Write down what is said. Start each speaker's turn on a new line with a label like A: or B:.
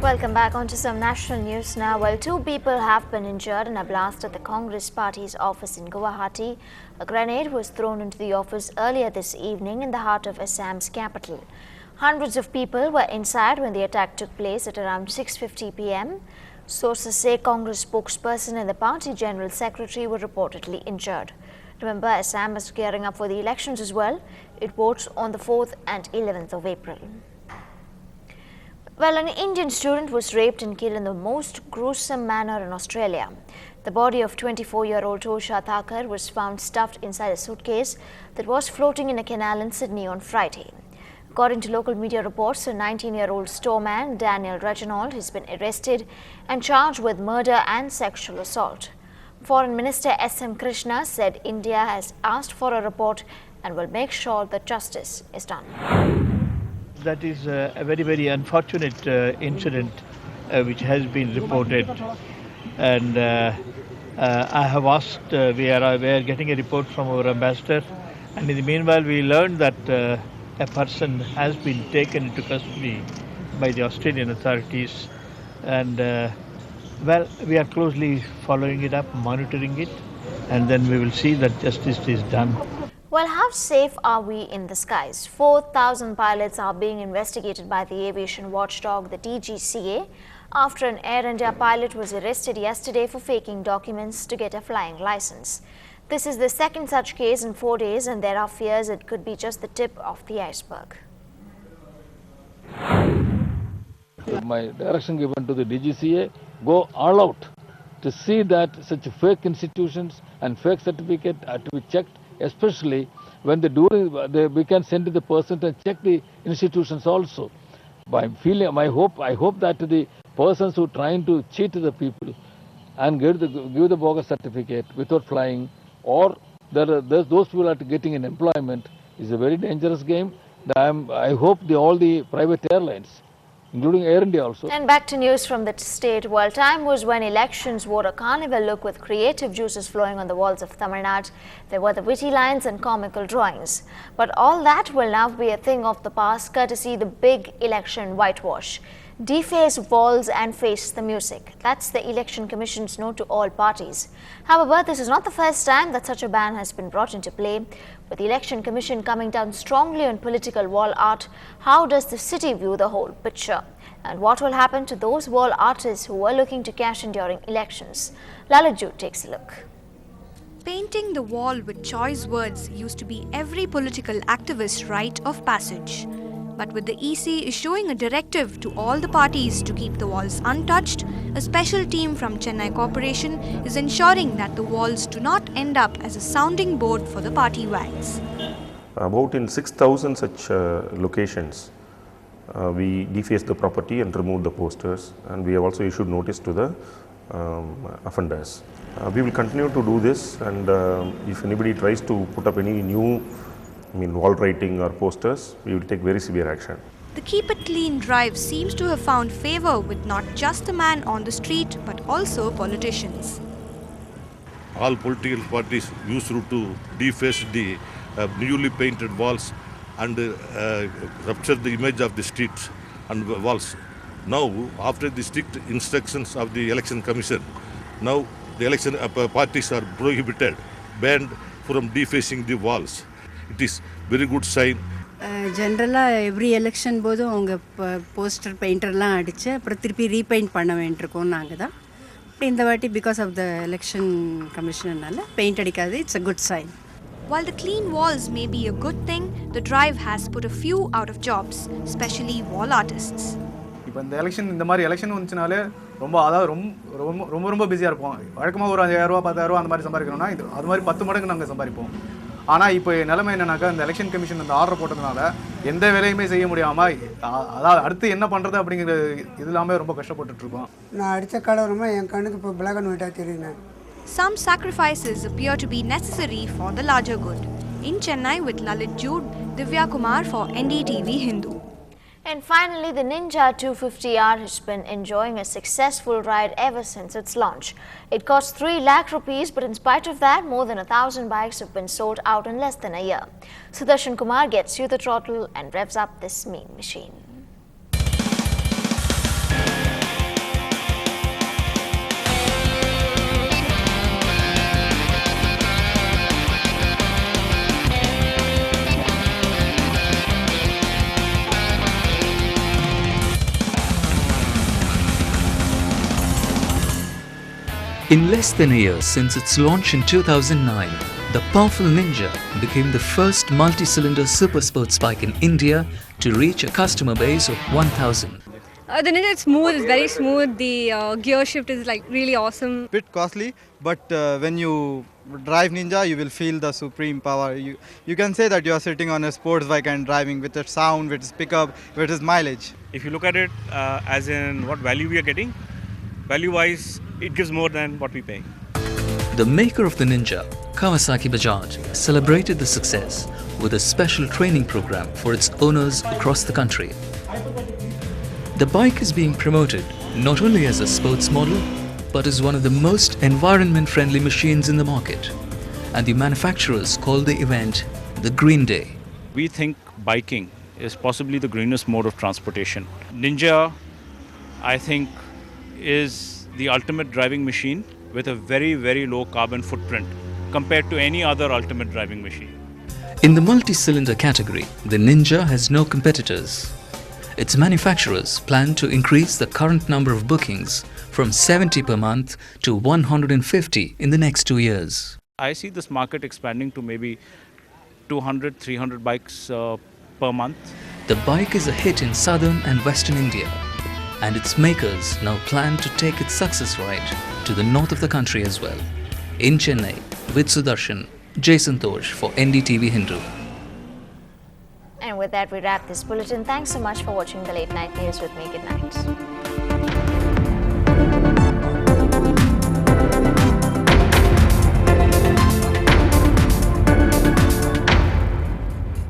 A: Welcome back on to some national news now. Well, two people have been injured in a blast at the Congress Party's office in Guwahati. A grenade was thrown into the office earlier this evening in the heart of Assam's capital. Hundreds of people were inside when the attack took place at around 6:50 p.m. Sources say Congress spokesperson and the party general secretary were reportedly injured. Remember, Assam is gearing up for the elections as well. It votes on the 4th and 11th of April. Well, an Indian student was raped and killed in the most gruesome manner in Australia. The body of 24-year-old Tosha Thakur was found stuffed inside a suitcase that was floating in a canal in Sydney on Friday. According to local media reports, a 19-year-old storeman, Daniel Reginald, has been arrested and charged with murder and sexual assault. Foreign Minister S.M. Krishna said India has asked for a report and will make sure that justice is done.
B: That is a very, very unfortunate incident which has been reported, and I have asked, we are getting a report from our ambassador, and in the meanwhile we learned that a person has been taken into custody by the Australian authorities, and well, we are closely following it up, monitoring it, and then we will see that justice is done.
A: Well, how safe are we in the skies? 4,000 pilots are being investigated by the aviation watchdog, the DGCA, after an Air India pilot was arrested yesterday for faking documents to get a flying license. This is the second such case in 4 days, and there are fears it could be just the tip of the iceberg.
C: My direction given to the DGCA, go all out to see that such fake institutions and fake certificate are to be checked, especially when we can send the person and check the institutions also. I hope that the persons who are trying to cheat the people and give the bogus certificate without flying, or those people are getting an employment, is a very dangerous game. I hope all the private airlines, including Air India also.
A: And back to news from the state. Well, time was when elections wore a carnival look with creative juices flowing on the walls of Tamil Nadu. There were the witty lines and comical drawings. But all that will now be a thing of the past, courtesy the big election whitewash. Deface walls and face the music. That's the Election Commission's note to all parties. However, this is not the first time that such a ban has been brought into play. With the Election Commission coming down strongly on political wall art, how does the city view the whole picture? And what will happen to those wall artists who are looking to cash in during elections? Lalaju takes a look.
D: Painting the wall with choice words used to be every political activist's rite of passage. But with the EC issuing a directive to all the parties to keep the walls untouched, a special team from Chennai Corporation is ensuring that the walls do not end up as a sounding board for the party wags.
E: About in 6,000 such locations, we defaced the property and removed the posters, and we have also issued notice to the offenders. We will continue to do this, and if anybody tries to put up any new wall writing or posters, we will take very severe action.
D: The Keep It Clean drive seems to have found favor with not just the man on the street but also politicians.
F: All political parties used to deface the newly painted walls and rupture the image of the streets and walls. Now, after the strict instructions of the Election Commission, now the election parties are prohibited, banned from defacing the walls. It is very good sign.
G: Generally, every election போது அவங்க poster painterலாம் அடிச்சு அப்புறம் திருப்பி repaint பண்ண வேண்டியிருக்கோம் நாங்கள் தான். இந்த வாட்டி because of the election commissionனால பெயிண்ட் அடிக்காது, it's a good sign.
D: While the clean walls may be a good thing, the drive has put a few out of jobs, especially wall artists.
H: இப்போ இந்த election இந்த மாதிரி election வந்துச்சுனாலே ரொம்ப பிஸியாக இருப்போம். வழக்கமாக ஒரு 5,000 ரூபா 10,000 ரூபா அந்த மாதிரி சம்பாதிக்கணும்னா அது மாதிரி 10 மடங்கு நாங்கள் சம்பாதிப்போம். ஆனால் இப்போ நிலைமை என்னன்னாக்கா, இந்த எலெக்ஷன் கமிஷன் அந்த ஆர்டர் போட்டதுனால எந்த வேலையுமே செய்ய முடியாமல், அதாவது அடுத்து என்ன பண்ணுறது அப்படிங்கிற இது எல்லாமே ரொம்ப கஷ்டப்பட்டுட்ருக்கோம்.
I: நான் அடித்த கலவரமாக என் கண்ணுக்கு இப்போ பிளாக் அண்ட் ஒயிட்டாக தெரியுங்க.
D: Some sacrifices appear to be necessary for the larger good. In Chennai with Lalit Jude, Divya Kumar for NDTV Hindu.
A: And finally, the Ninja 250R has been enjoying a successful ride ever since its launch. It cost 3 lakh rupees, but in spite of that, more than 1,000 bikes have been sold out in less than a year. Sudarshan Kumar gets you the throttle and revs up this mean machine.
J: In less than a year since its launch in 2009, the powerful Ninja became the first multi-cylinder super sports bike in India to reach a customer base of 1,000.
K: The Ninja is smooth, it's very smooth. The gear shift is like really awesome.
L: Bit costly, but when you drive Ninja, you will feel the supreme power. You can say that you are sitting on a sports bike and driving with its sound, with its pickup, with its mileage.
M: If you look at it as in what value we are getting, value-wise, it gives more than what we pay.
J: The maker of the Ninja, Kawasaki Bajaj, celebrated the success with a special training program for its owners across the country. The bike is being promoted not only as a sports model, but as one of the most environment-friendly machines in the market. And the manufacturers call the event the Green Day.
M: We think biking is possibly the greenest mode of transportation. Ninja, I think, is the ultimate driving machine with a very, very low carbon footprint compared to any other ultimate driving machine.
J: In the multi-cylinder category, the Ninja has no competitors. Its manufacturers plan to increase the current number of bookings from 70 per month to 150 in the next 2 years.
M: I see this market expanding to maybe 200, 300 bikes per month.
J: The bike is a hit in southern and western India, and its makers now plan to take its success ride to the north of the country as well. In Chennai, with Sudarshan, Jason Tosh for NDTV Hindu.
A: And with that, we wrap this bulletin. Thanks so much for watching the Late Night News with me. Good night.